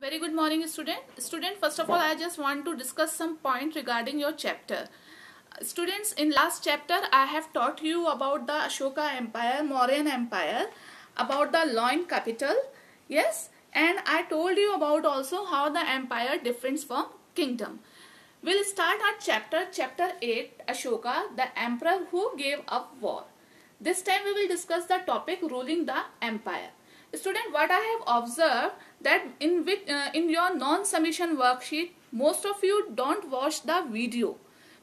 Very good morning, student. First of all, I just want to discuss some point regarding your chapter. Students, in last chapter I have taught you about the Ashoka Empire, Mauryan Empire, about the Loin capital. Yes, and I told you about also how the empire differs from kingdom. We'll start our chapter 8, Ashoka, the emperor who gave up war. This time we will discuss the topic ruling the empire. Student, what I have observed that in your non-submission worksheet, most of you don't watch the video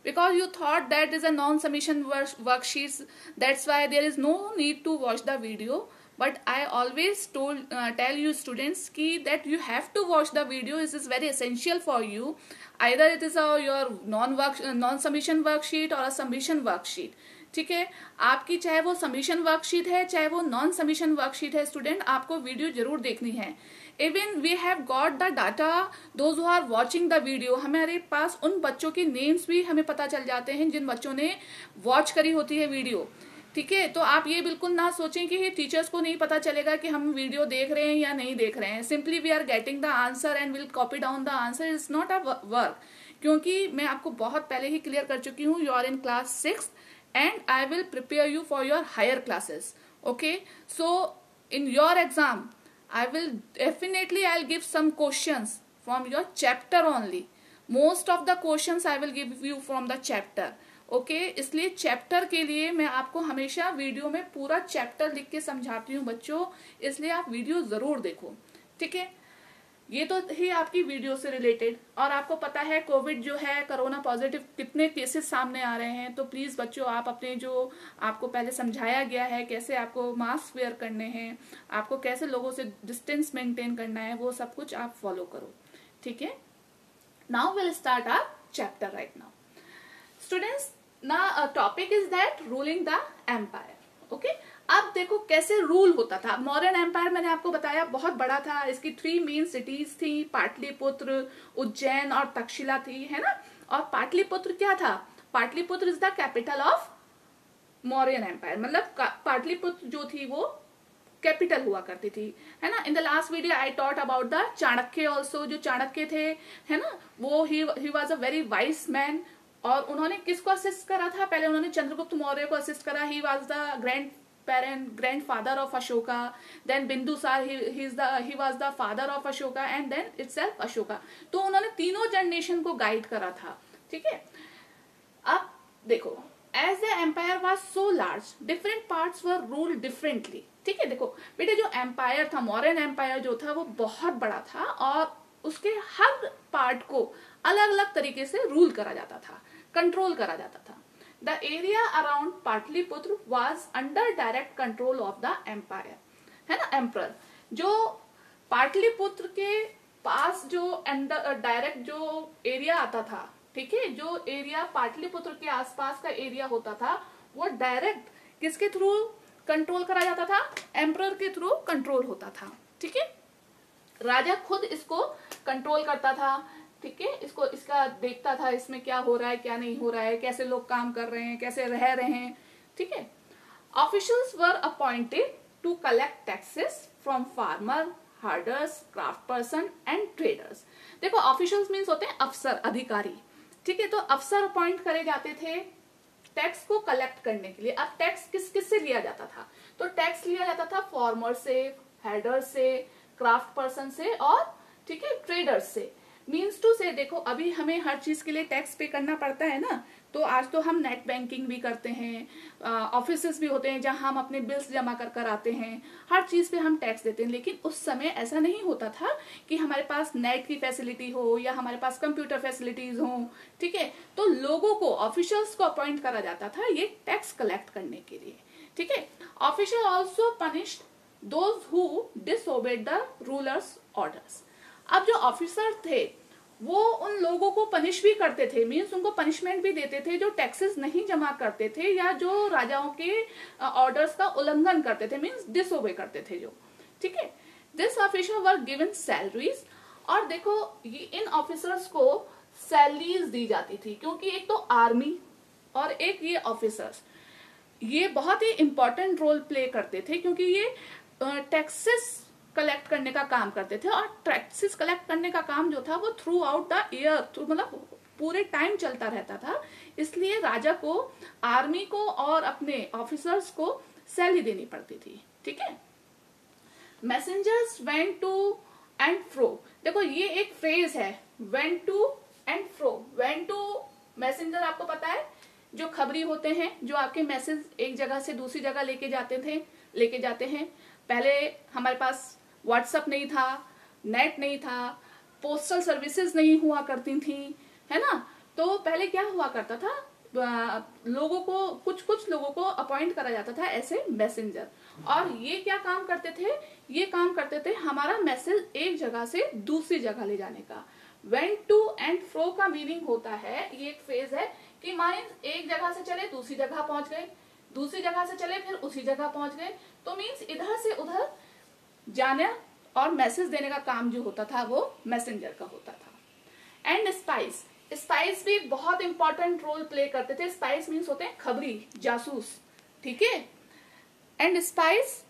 because you thought that is a non-submission worksheet. That's why there is no need to watch the video. But I always tell you students that you have to watch the video. This is very essential for you. Either it is your non-submission worksheet or a submission worksheet. ठीक है, आपकी चाहे वो submission worksheet है चाहे वो non submission worksheet है, student आपको वीडियो जरूर देखनी है. Even we have got the data, those who are watching the video, हमारे पास उन बच्चों के नेम्स भी हमें पता चल जाते हैं जिन बच्चों ने वॉच करी होती है वीडियो. ठीक है, तो आप ये बिल्कुल ना सोचें कि टीचर्स को नहीं पता चलेगा कि हम वीडियो देख रहे हैं या नहीं देख रहे हैं. Simply we are getting the answer and will copy down the answer. It's not a work, क्योंकि मैं आपको बहुत पहले ही क्लियर कर चुकी हूँ. You are in class 6 and I will prepare you for your higher classes. Okay, so in your exam I'll give some questions from your chapter only. Most of the questions I will give you from the chapter. Okay, इसलिए chapter के लिए मैं आपको हमेशा video में पूरा chapter लिख के समझाती हूँ बच्चों, इसलिए आप वीडियो जरूर देखो. ठीक है, ये तो ही आपकी वीडियो से रिलेटेड. और आपको पता है कोविड जो है, कोरोना पॉजिटिव कितने केसेस सामने आ रहे हैं. तो प्लीज बच्चों आप अपने जो आपको पहले समझाया गया है कैसे आपको मास्क वेयर करने हैं, आपको कैसे लोगों से डिस्टेंस मेंटेन करना है, वो सब कुछ आप फॉलो करो. ठीक है, now will start our chapter right now. Students, ना topic is that ruling the empire. Okay, अब देखो कैसे रूल होता था. मौर्यन एम्पायर मैंने आपको बताया बहुत बड़ा था. इसकी 3 मेन सिटीज थी, पाटलिपुत्र, उज्जैन और तक्षशिला थी, है ना. और पाटलिपुत्र क्या था? Pataliputra is the capital of Mauryan empire. मतलब पाटलिपुत्र जो थी वो कैपिटल हुआ करती थी, है ना. In the last video I taught about the Chanakya also. जो चाणक्य थे, है ना, वो he was a very wise man. और उन्होंने किसको असिस्ट करा था? पहले उन्होंने चंद्रगुप्त मौर्य को असिस्ट करा. He was the grandfather of Ashoka. Then Bindusar, he was the father of Ashoka, and then itself Ashoka. तो उन्होंने तीनों जनरेशन को गाइड करा था. ठीक है, अब देखो, as the empire was so large, different parts were ruled differently. ठीक है, देखो बेटे, जो एम्पायर था, मौर्यन एम्पायर जो था, वो बहुत बड़ा था और उसके हर पार्ट को अलग अलग तरीके से रूल करा जाता था, कंट्रोल करा जाता था. The area around Patliputra was under direct control of the empire, है ना, emperor. जो पाटलिपुत्र के पास जो डायरेक्ट जो एरिया आता था, ठीक है, जो एरिया पाटलिपुत्र के आसपास का एरिया होता था, वो डायरेक्ट किसके थ्रू कंट्रोल करा जाता था? एम्परर के थ्रू कंट्रोल होता था. ठीक है, राजा खुद इसको कंट्रोल करता था. ठीक है, इसका देखता था इसमें क्या हो रहा है क्या नहीं हो रहा है, कैसे लोग काम कर रहे हैं, कैसे रह रहे हैं. ठीक है, officials were appointed to collect taxes from farmer, herders, craft person and traders. देखो, ऑफिशियल्स मीन्स होते हैं अफसर, अधिकारी. ठीक है, तो अफसर अपॉइंट करे जाते थे टैक्स को कलेक्ट करने के लिए. अब टैक्स किस से लिया जाता था? तो टैक्स लिया जाता था फार्मर से, हेडर से, क्राफ्ट पर्सन से और, ठीक है, ट्रेडर्स से. मीन्स टू से, देखो अभी हमें हर चीज के लिए टैक्स पे करना पड़ता है ना. तो आज तो हम नेट बैंकिंग भी करते हैं, ऑफिसेस भी होते हैं जहां हम अपने बिल्स जमा कर आते हैं, हर चीज पे हम टैक्स देते हैं. लेकिन उस समय ऐसा नहीं होता था कि हमारे पास नेट की फैसिलिटी हो या हमारे पास कंप्यूटर फैसिलिटीज हो. ठीक है, तो लोगों को, ऑफिशियल्स को अपॉइंट करा जाता था ये टैक्स कलेक्ट करने के लिए. ठीक है, official also punished those who disobeyed the rulers orders. अब जो ऑफिसर थे वो उन लोगों को पनिश भी करते थे, मीन्स उनको पनिशमेंट भी देते थे जो टैक्सेस नहीं जमा करते थे या जो राजाओं के ऑर्डर्स का उल्लंघन करते थे, मीन्स डिसओबे करते थे जो. ठीक है, this officer were given salaries. और देखो इन ऑफिसर्स को सैलरीज दी जाती थी, क्योंकि एक तो आर्मी और एक ये ऑफिसर्स, ये बहुत ही इंपॉर्टेंट रोल प्ले करते थे, क्योंकि ये टैक्सेस कलेक्ट करने का काम करते थे, और टैक्सेस कलेक्ट करने का काम जो था वो थ्रू आउट द ईयर, मतलब पूरे टाइम चलता रहता था। इसलिए राजा को, आर्मी को और अपने ऑफिसर्स को सैलरी देनी पड़ती थी। ठीक है। Messengers went to and fro, देखो ये एक फ्रेज है, went to and fro. Went to, messenger आपको पता है जो खबरी होते हैं, जो आपके मैसेज एक जगह से दूसरी जगह लेके जाते हैं। पहले हमारे पास व्हाट्सएप नहीं था, नेट नहीं था, पोस्टल सर्विसेज नहीं हुआ करती थी, है ना। तो पहले क्या हुआ करता था, लोगों को, कुछ लोगों को अपॉइंट करा जाता था ऐसे मैसेंजर, और ये क्या काम करते थे, ये काम करते थे हमारा मैसेज एक जगह से दूसरी जगह ले जाने का। वेंट टू एंड फ्रो का मीनिंग होता है, ये एक फ्रेज है कि मीन्स एक जगह से चले दूसरी जगह पहुंच गए, दूसरी जगह से चले फिर उसी जगह पहुंच गए। तो मीन्स इधर से उधर जाने और मैसेज देने का काम जो होता था वो मैसेंजर का होता था। एंड स्पाइस, स्पाइस भी बहुत इंपॉर्टेंट रोल प्ले करते थे। स्पाइस मीन्स होते हैं खबरी, जासूस। ठीक है। एंड स्पाइस,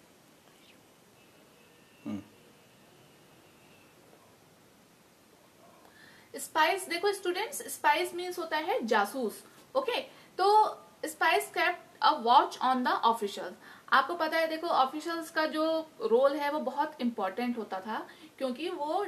स्पाइस, देखो स्टूडेंट्स, स्पाइस मीन्स होता है जासूस। ओके। तो spice kept a watch on the officials. आपको पता है, देखो ऑफिशियल्स का जो रोल है वो बहुत इंपॉर्टेंट होता था, क्योंकि वो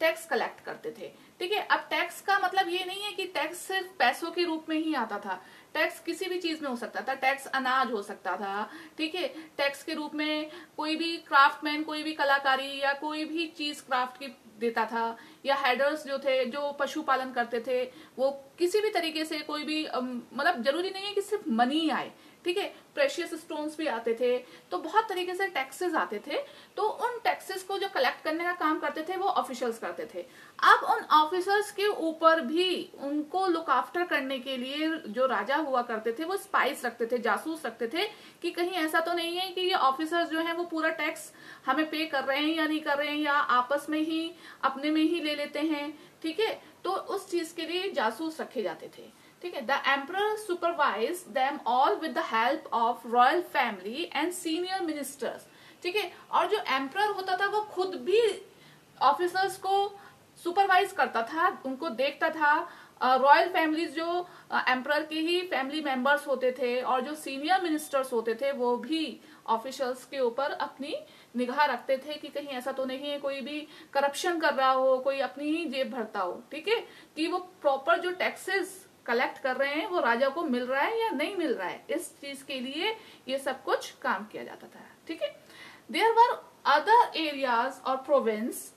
टैक्स कलेक्ट करते थे। ठीक है। अब टैक्स का मतलब ये नहीं है कि टैक्स सिर्फ पैसों के रूप में ही आता था, टैक्स किसी भी चीज में हो सकता था। टैक्स अनाज हो सकता था, ठीक है। टैक्स के रूप में कोई भी क्राफ्टमैन, कोई भी कलाकारी या कोई भी चीज क्राफ्ट की देता था, या हेडर्स जो थे, जो पशुपालन करते थे, वो किसी भी तरीके से कोई भी मतलब जरूरी नहीं है कि सिर्फ मनी आए, ठीक है। प्रेशियस स्टोन्स भी आते थे, तो बहुत तरीके से टैक्सेस आते थे। तो उन टैक्सेस को जो कलेक्ट करने का काम करते थे वो ऑफिशियल्स करते थे। अब उन ऑफिसर्स के ऊपर भी उनको लुक आफ्टर करने के लिए जो राजा हुआ करते थे वो स्पाइस रखते थे, जासूस रखते थे, कि कहीं ऐसा तो नहीं है कि ये ऑफिसर्स जो है वो पूरा टैक्स हमें पे कर रहे हैं या नहीं कर रहे हैं, या आपस में ही अपने में ही ले लेते हैं। ठीक है। तो उस चीज के लिए जासूस रखे जाते थे। ठीक है। The emperor supervise them all with the help of royal family and senior ministers. ठीक है। और जो एम्परर होता था वो खुद भी ऑफिसर्स को सुपरवाइज करता था, उनको देखता था। रॉयल फैमिलीज जो एम्परर के ही फैमिली मेंबर्स होते थे, और जो सीनियर मिनिस्टर्स होते थे वो भी ऑफिशियल्स के ऊपर अपनी निगाह रखते थे कि कहीं ऐसा तो नहीं है कोई भी करप्शन कर रहा हो, कोई अपनी ही जेब भरता हो। ठीक है। कि वो प्रॉपर जो टैक्सेस कलेक्ट कर रहे हैं वो राजा को मिल रहा है या नहीं मिल रहा है, इस चीज के लिए ये सब कुछ काम किया जाता था। ठीक है। देयर वर अदर एरियाज और प्रोविंस।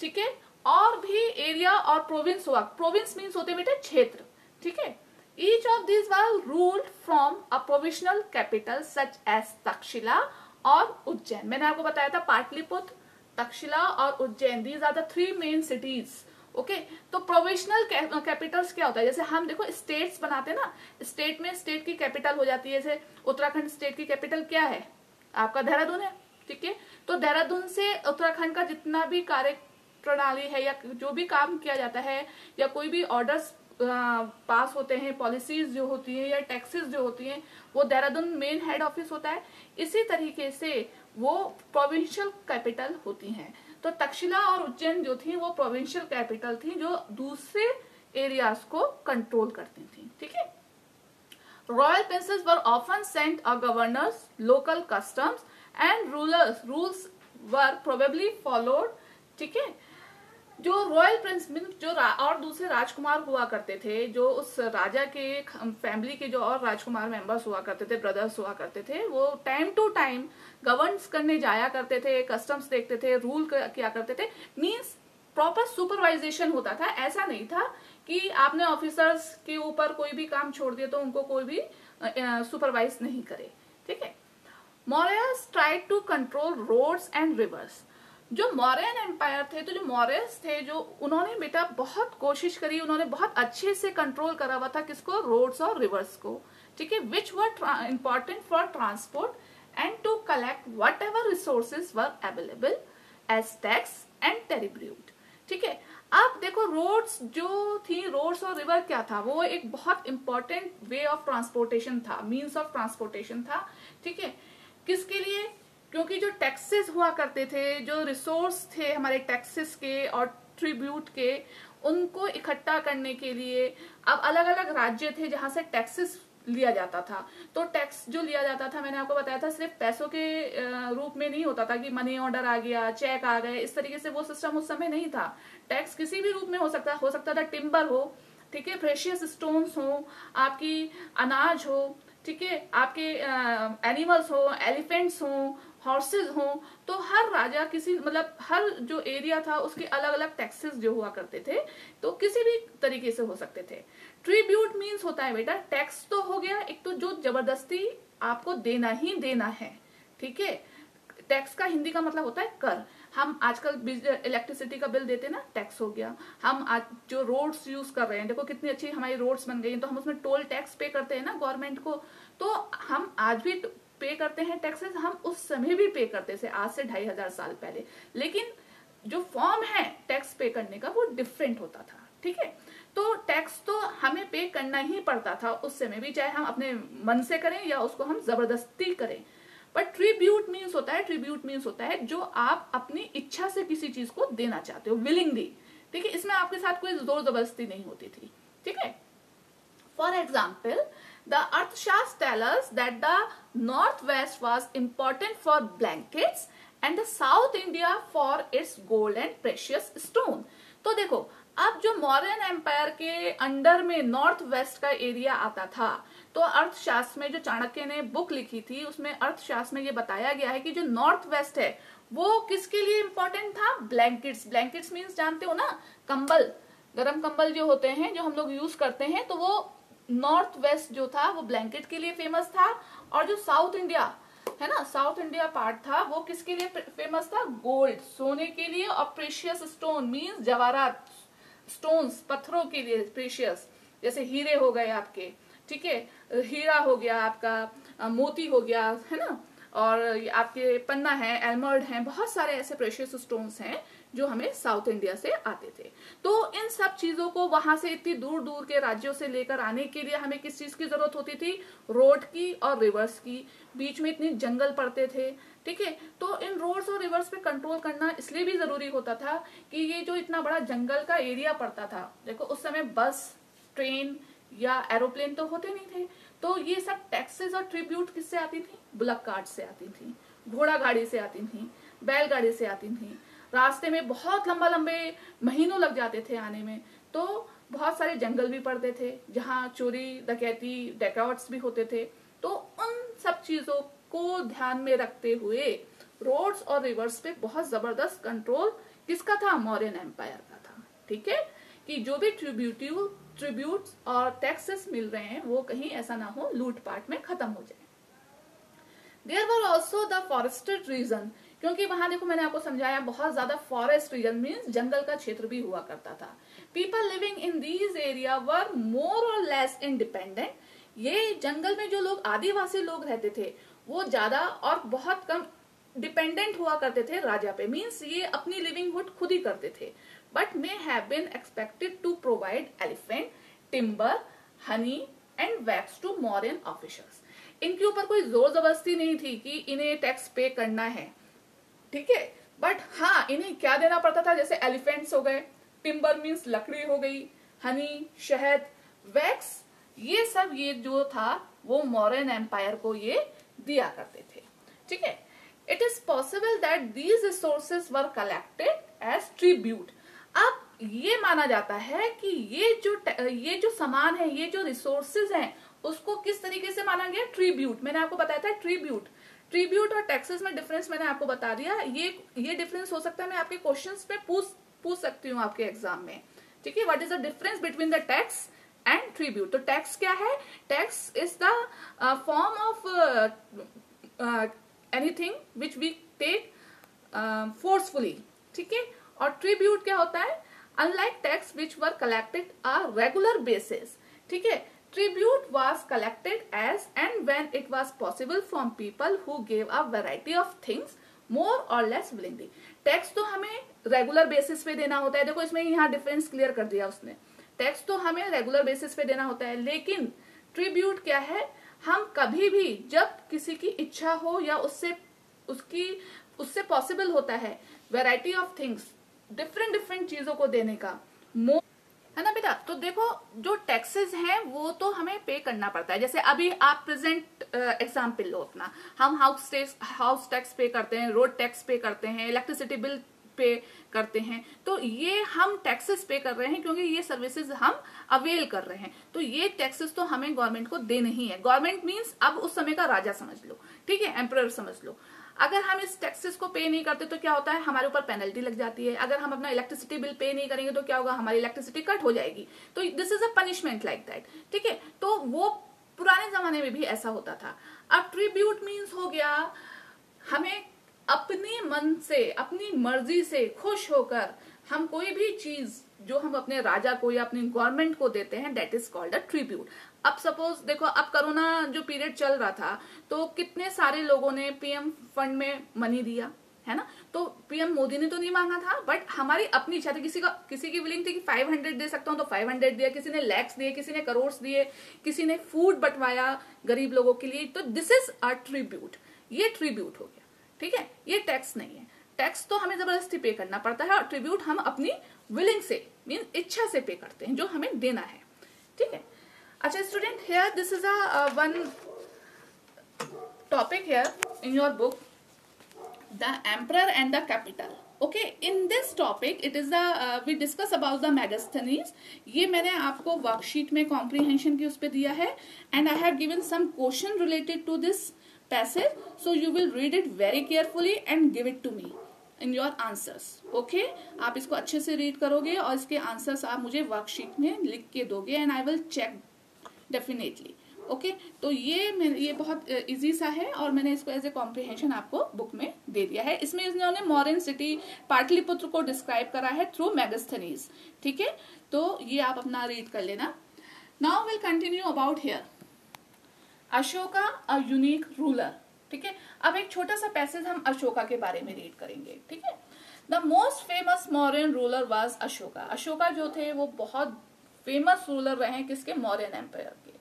ठीक है। और भी एरिया और प्रोविंस हुआ। प्रोविंस मीन्स होते बेटे क्षेत्र। ठीक है। Each of these were ruled from a provisional capital such as Taxila और उज्जैन। मैंने आपको बताया था पाटलिपुत्र, तक्षशिला और Ujjain, these are the 3 main cities. Okay. तो प्रोविजनल कैपिटल्स क्या होता है, जैसे हम देखो स्टेट्स बनाते हैं ना, स्टेट में स्टेट की कैपिटल हो जाती है। जैसे उत्तराखंड स्टेट की कैपिटल क्या है, आपका देहरादून है। ठीक है। तो देहरादून से उत्तराखंड का जितना भी कार्य प्रणाली है या जो भी काम किया जाता है, या कोई भी ऑर्डर्स पास होते हैं, पॉलिसीज जो होती है या टैक्सेस जो होती हैं, वो देहरादून मेन हेड ऑफिस होता है। इसी तरीके से वो प्रोविंशियल कैपिटल होती हैं। तो तक्षशिला और उज्जैन जो थी वो प्रोविंशियल कैपिटल थी, जो दूसरे एरियाज को कंट्रोल करती थी। ठीक है। Royal princess were often sent a governors, local customs and rules were probably followed. ठीक है। जो रॉयल प्रिंस जो और दूसरे राजकुमार हुआ करते थे, जो उस राजा के फैमिली के जो और राजकुमार मेंबर्स हुआ करते थे, ब्रदर्स हुआ करते थे, वो टाइम टू टाइम गवर्नस करने जाया करते थे, कस्टम्स देखते थे, रूल किया करते थे। मींस प्रॉपर सुपरवाइजेशन होता था। ऐसा नहीं था कि आपने ऑफिसर्स के ऊपर कोई भी काम छोड़ दिया तो उनको कोई भी सुपरवाइज नहीं करे। ठीक है। Mauryas tried to control roads and rivers. जो मौर्यन एम्पायर थे, तो जो मौर्यस थे, जो उन्होंने बेटा बहुत कोशिश करी, उन्होंने बहुत अच्छे से कंट्रोल करा हुआ था किसको, रोड्स और रिवर्स को। ठीक है। Which were important for transport and to collect whatever resources were available as tax and tribute. ठीक है। अब देखो रोड्स जो थी, रोड्स और रिवर क्या था, वो एक बहुत इंपॉर्टेंट वे ऑफ ट्रांसपोर्टेशन था, मीन्स ऑफ ट्रांसपोर्टेशन था। ठीक है। किसके लिए, क्योंकि जो टैक्सेस हुआ करते थे, जो रिसोर्स थे हमारे टैक्सेस के और ट्रिब्यूट के, उनको इकट्ठा करने के लिए अब अलग अलग राज्य थे जहां से टैक्सेस लिया जाता था। तो टैक्स जो लिया जाता था, मैंने आपको बताया था, सिर्फ पैसों के रूप में नहीं होता था कि मनी ऑर्डर आ गया, चेक आ गए, इस तरीके से वो सिस्टम उस समय नहीं था। टैक्स किसी भी रूप में हो सकता था टिम्बर हो, ठीक है, प्रेशियस स्टोन्स हो, आपकी अनाज हो, ठीक है, आपके एनिमल्स हो, एलिफेंट्स हो, हॉर्सेज हो। तो हर राजा किसी मतलब हर जो एरिया था उसके अलग अलग टैक्सेस जो हुआ करते थे, तो किसी भी तरीके से हो सकते थे। ट्रिब्यूट मीन्स होता है बेटा, टैक्स तो हो गया एक, तो जो जबरदस्ती आपको देना ही देना है, ठीक है। टैक्स का हिंदी का मतलब होता है कर। हम आजकल इलेक्ट्रिसिटी का बिल देते ना, टैक्स हो गया। हम आज जो रोड्स यूज कर रहे हैं, देखो कितनी अच्छी हमारी रोड्स बन गई हैं, तो हम उसमें टोल टैक्स पे करते हैं ना गवर्नमेंट को। तो हम आज भी पे करते हैं टैक्सेस, हम उस समय भी पे करते थे, आज से 2500 साल पहले। लेकिन जो फॉर्म है टैक्स पे करने का वो डिफरेंट होता था, ठीक है। तो टैक्स तो हमें पे करना ही पड़ता था उस समय भी, चाहे हम अपने मन से करें या उसको हम जबरदस्ती करें। बट ट्रिब्यूट मीन्स होता है जो आप अपनी इच्छा से किसी चीज को देना चाहते हो, विलिंगली, ठीक है। इसमें आपके साथ कोई जोर जबरदस्ती नहीं होती थी, ठीक है। For example, the Arthashastras tell us that the northwest was important for blankets and the South India for its gold and precious stone. तो देखो, अब जो मौर्यन एम्पायर के अंडर में नॉर्थ वेस्ट का एरिया आता था, तो अर्थशास्त्र में जो चाणक्य ने बुक लिखी थी उसमें अर्थशास्त्र में ये बताया गया है कि जो नॉर्थ वेस्ट है वो किसके लिए इंपॉर्टेंट था? ब्लैंकेट्स। ब्लैंकेट्स मीन्स जानते हो ना, कंबल, गर्म कंबल जो होते हैं जो हम लोग यूज करते हैं, तो वो नॉर्थ वेस्ट जो था वो ब्लैंकेट के लिए फेमस था। और जो साउथ इंडिया है ना, साउथ इंडिया पार्ट था, वो किसके लिए फेमस था? गोल्ड, सोने के लिए, और प्रेशियस स्टोन मीन्स जवाहरात, स्टोन्स, पत्थरों के लिए प्रेशियस, जैसे हीरे हो गए आपके, ठीक है, हीरा हो गया आपका, मोती हो गया, है ना, और आपके पन्ना है, एलमर्ड है, बहुत सारे ऐसे प्रेशियस स्टोन्स हैं जो हमें साउथ इंडिया से आते थे। तो इन सब चीजों को वहां से इतनी दूर दूर के राज्यों से लेकर आने के लिए हमें किस चीज की जरूरत होती थी? रोड की और रिवर्स की। बीच में इतने जंगल पड़ते थे, ठीक है। तो इन रोड्स और रिवर्स पे कंट्रोल करना इसलिए भी जरूरी होता था कि ये जो इतना बड़ा जंगल का एरिया पड़ता था, देखो उस समय बस, ट्रेन या एरोप्लेन तो होते नहीं थे, तो ये सब टैक्सेस और ट्रिब्यूट किससे आती थी? बुलक कार्ट से आती थी, घोड़ा गाड़ी से आती थी, बैलगाड़ी से आती थी। रास्ते में बहुत लंबे महीनों लग जाते थे आने में, तो बहुत सारे जंगल भी पड़ते थे जहाँ चोरी डकैती डैकॉट्स भी होते थे। तो उन सब चीजों को ध्यान में रखते हुए रोड्स और रिवर्स पे बहुत जबरदस्त कंट्रोल किसका था? मौर्यन एम्पायर का था, ठीक है, कि जो भी ट्रिब्यूट्स और टैक्सेस मिल रहे हैं वो कहीं ऐसा ना हो लूटपाट में खत्म हो जाए। There were also the forested region, क्योंकि वहां देखो मैंने आपको समझाया बहुत ज्यादा फॉरेस्ट रीजन मीन्स जंगल का क्षेत्र भी हुआ करता था। People living in these area were more or less independent. ये जंगल में जो लोग आदिवासी लोग रहते थे वो ज्यादा और बहुत कम डिपेंडेंट हुआ करते थे राजा पे, मीन्स ये अपनी लिविंगहुड खुद ही करते थे। But may have been expected to provide elephant, timber, honey and wax to Mauryan officers. इनके ऊपर कोई जोर जबरदस्ती नहीं थी कि इन्हें टैक्स पे करना है, ठीक है। बट हाँ, इन्हें क्या देना पड़ता था? जैसे एलिफेंट्स हो गए, टिम्बर मीन्स लकड़ी हो गई, हनी, शहद, वैक्स, ये सब ये जो था वो मौर्यन एम्पायर को ये दिया करते थे, ठीक है। It is possible that these resources were collected as tribute. अब ये माना जाता है कि ये जो सामान है, ये जो रिसोर्सेज हैं, उसको किस तरीके से माना गया? ट्रिब्यूट। मैंने आपको बताया था ट्रिब्यूट और टैक्सेस में डिफरेंस मैंने आपको बता दिया। ये डिफरेंस हो सकता है, मैं आपके क्वेश्चंस में पूछ सकती हूँ आपके एग्जाम में, ठीक है। What is the difference between the tax and tribute? तो टैक्स क्या है? Tax is the form of anything which we take forcefully, ठीक है। और ट्रिब्यूट क्या होता है? Unlike tax which were collected a regular basis, ठीक है। Tribute was collected as and when it was possible from people who gave a variety of things more or less willingly. Tax तो हमें regular basis पे देना होता है, देखो इसमें यहाँ डिफरेंस क्लियर कर दिया उसने। टैक्स तो हमें रेगुलर बेसिस पे देना होता है, लेकिन ट्रिब्यूट क्या है? हम कभी भी जब किसी की इच्छा हो या उससे उससे पॉसिबल होता है वैरायटी ऑफ थिंग्स, डिफरेंट चीजों को देने का, है ना बेटा। तो देखो जो टैक्सेस हैं वो तो हमें पे करना पड़ता है। जैसे अभी आप प्रेजेंट एग्जाम्पल लो अपना, हम हाउस टैक्स पे करते हैं, रोड टैक्स पे करते हैं, इलेक्ट्रिसिटी बिल पे करते हैं। तो ये हम टैक्सेस पे कर रहे हैं क्योंकि ये सर्विसेज हम अवेल कर रहे हैं। तो ये टैक्सेस तो हमें गवर्नमेंट को देने ही है। गवर्नमेंट मीन्स अब उस समय का राजा समझ लो, ठीक है, एम्परर समझ लो। अगर हम इस टैक्सेस को पे नहीं करते तो क्या होता है, हमारे ऊपर पेनल्टी लग जाती है। अगर हम अपना इलेक्ट्रिसिटी बिल पे नहीं करेंगे तो क्या होगा, हमारी इलेक्ट्रिसिटी कट हो जाएगी। तो this is a punishment like that, ठीक है। तो वो पुराने जमाने में भी ऐसा होता था। अब ट्रिब्यूट मीन्स हो गया हमें अपने मन से, अपनी मर्जी से खुश होकर हम कोई भी चीज जो हम अपने राजा को या अपनी गवर्नमेंट को देते हैं, that is called a tribute. अब सपोज देखो, अब कोरोना जो पीरियड चल रहा था तो कितने सारे लोगों ने पीएम फंड में मनी दिया, है ना। तो पीएम मोदी ने तो नहीं मांगा था, बट हमारी अपनी इच्छा थी। किसी की विलिंग थी कि 500 दे सकता हूं तो 500 दिया, किसी ने लैक्स दिए, किसी ने करोड़ दिए, किसी ने फूड बंटवाया गरीब लोगों के लिए। तो दिस इज अ ट्रिब्यूट, ये ट्रिब्यूट हो गया, ठीक है। ये टैक्स नहीं है। टैक्स तो हमें जबरदस्ती पे करना पड़ता है, और ट्रिब्यूट हम अपनी विलिंग से, मीन इच्छा से पे करते हैं, जो हमें देना है, ठीक है। अच्छा student, here this is a one topic here in your book, the emperor and the capital. Okay, in this topic it is the we discuss about the Megasthenes. ये मैंने आपको वर्कशीट में कॉम्प्रीहेंशन की उस पे दिया है, and I have given some question related to this passage, so you will read it very carefully and give it to me in your answers. Okay, आप इसको अच्छे से रीड करोगे और इसके आंसर्स आप मुझे वर्कशीट में लिख के दोगे, and I will check definitely. Okay तो ये बहुत इजी सा है, और मैंने इसको एज ए कॉम्प्रिहेंशन आपको बुक में दे दिया है। इसमें इन्होंने मौर्यन सिटी पाटलिपुत्र को डिस्क्राइब करा है थ्रू मेगास्थनीज, ठीक है। तो ये आप अपना रीड कर लेना। Now will continue about here Ashoka a unique ruler, ठीक है। अब एक छोटा सा पैसेज हम अशोका के बारे में रीड करेंगे, ठीक है। The most famous Mauryan ruler was Ashoka. Ashoka जो थे वो बहुत फेमस रूलर रहे, किसके, मौर्यन एम्पायर के।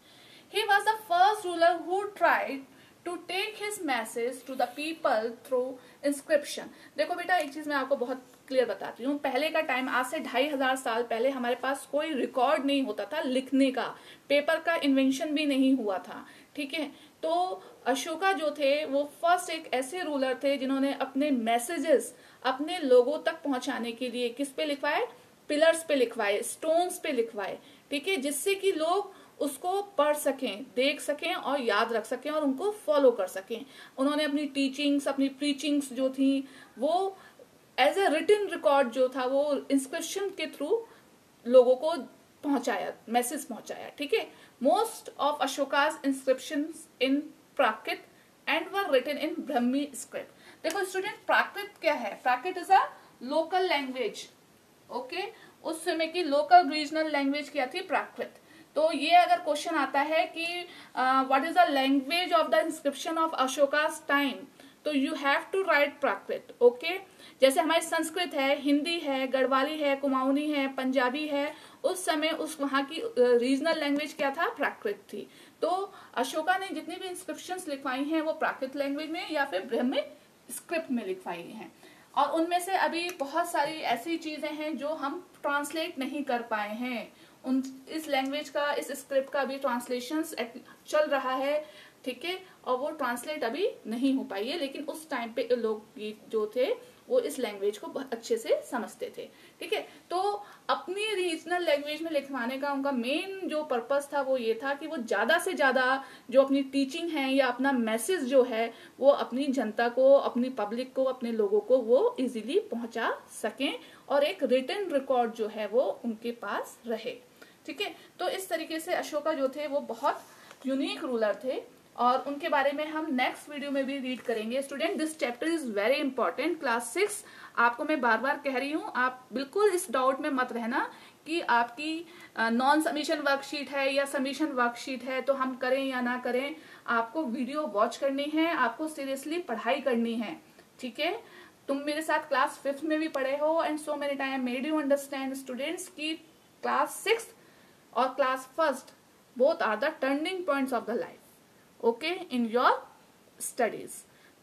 He was the first ruler who tried to take his message to the people through inscription. देखो बेटा, एक चीज मैं आपको बहुत क्लियर बताती हूँ। पहले का टाइम, आज से 2500 साल पहले हमारे पास कोई रिकॉर्ड नहीं होता था लिखने का, पेपर का इन्वेंशन भी नहीं हुआ था, ठीक है। तो अशोका जो थे वो फर्स्ट एक ऐसे रूलर थे जिन्होंने अपने मैसेजेस अपने लोगों तक पहुंचाने के लिए किस पे लिखवाए, पिलर्स पे लिखवाए, स्टोन्स पे लिखवाए, ठीक है, जिससे कि लोग उसको पढ़ सकें, देख सकें और याद रख सकें और उनको फॉलो कर सकें। उन्होंने अपनी टीचिंग्स, अपनी प्रीचिंग्स जो थी वो एज ए रिटन रिकॉर्ड जो था वो इंस्क्रिप्शन के थ्रू लोगों को पहुंचाया, मैसेज पहुंचाया, ठीक है। Most of Ashoka's inscriptions in Prakrit and were written in Brahmi script. देखो स्टूडेंट, प्राकृत क्या है? Prakrit is a local language, okay. उस समय की लोकल रीजनल लैंग्वेज क्या थी? प्राकृत। तो ये अगर क्वेश्चन आता है कि what is the language of the inscription of Ashoka's time, तो you have to write Prakrit, okay. जैसे हमारी संस्कृत है, हिंदी है, गढ़वाली है, कुमाऊनी है, पंजाबी है, उस समय उस वहां की रीजनल लैंग्वेज क्या था? प्राकृत थी। तो अशोका ने जितनी भी इंस्क्रिप्शंस लिखवाई हैं वो प्राकृत लैंग्वेज में या फिर ब्रह्मी स्क्रिप्ट में लिखवाई हैं, और उनमें से अभी बहुत सारी ऐसी चीजें हैं जो हम ट्रांसलेट नहीं कर पाए हैं। इस लैंग्वेज का, इस स्क्रिप्ट का अभी ट्रांसलेशन चल रहा है, ठीक है, और वो ट्रांसलेट अभी नहीं हो पाई है। लेकिन उस टाइम पे लोग जो थे वो इस लैंग्वेज को बहुत अच्छे से समझते थे, ठीक है। तो अपनी रीजनल लैंग्वेज में लिखवाने का उनका मेन जो पर्पस था वो ये था कि वो ज्यादा से ज्यादा जो अपनी टीचिंग है या अपना मैसेज जो है वो अपनी जनता को, अपनी पब्लिक को, अपने लोगों को वो इजीली पहुंचा सकें, और एक रिटन रिकॉर्ड जो है वो उनके पास रहे, ठीक है। तो इस तरीके से अशोका जो थे वो बहुत यूनिक रूलर थे, और उनके बारे में हम नेक्स्ट वीडियो में भी रीड करेंगे। Student, this chapter is very important, class 6। आपको मैं बार बार कह रही हूँ, आप बिल्कुल इस डाउट में मत रहना कि आपकी नॉन सबमिशन वर्कशीट है या सबमिशन वर्कशीट है तो हम करें या ना करें। आपको वीडियो वॉच करनी है, आपको सीरियसली पढ़ाई करनी है, ठीक है। तुम मेरे साथ क्लास 5th में भी पढ़े हो, and so many time made you understand students की क्लास 6th और class 1st both are the turning points of the life, okay, in your studies.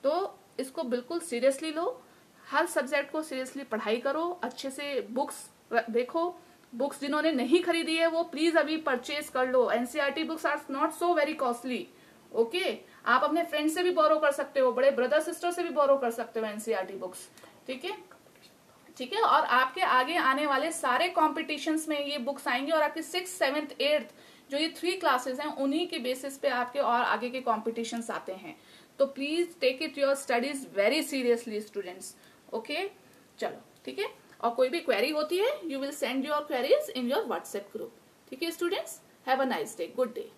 तो इसको बिल्कुल सीरियसली लो, हर सब्जेक्ट को सीरियसली पढ़ाई करो, अच्छे से बुक्स देखो। बुक्स जिन्होंने नहीं खरीदी है वो प्लीज अभी परचेज कर लो। NCERT books are not so very costly. Okay, आप अपने फ्रेंड से भी बोरो कर सकते हो, बड़े ब्रदर सिस्टर से भी बोरो कर सकते हो एनसीईआरटी बुक्स। ठीक है, ठीक है। और आपके आगे आने वाले सारे कॉम्पिटिशन्स में ये बुक्स आएंगी, और आपकी 6th 7th 8th जो ये 3 क्लासेस हैं उन्हीं के बेसिस पे आपके और आगे के कॉम्पिटिशन्स आते हैं। तो please take it your studies very seriously students. Okay, चलो ठीक है। और कोई भी क्वेरी होती है, you will send your queries in your WhatsApp group. ठीक है students, have a nice day, good day.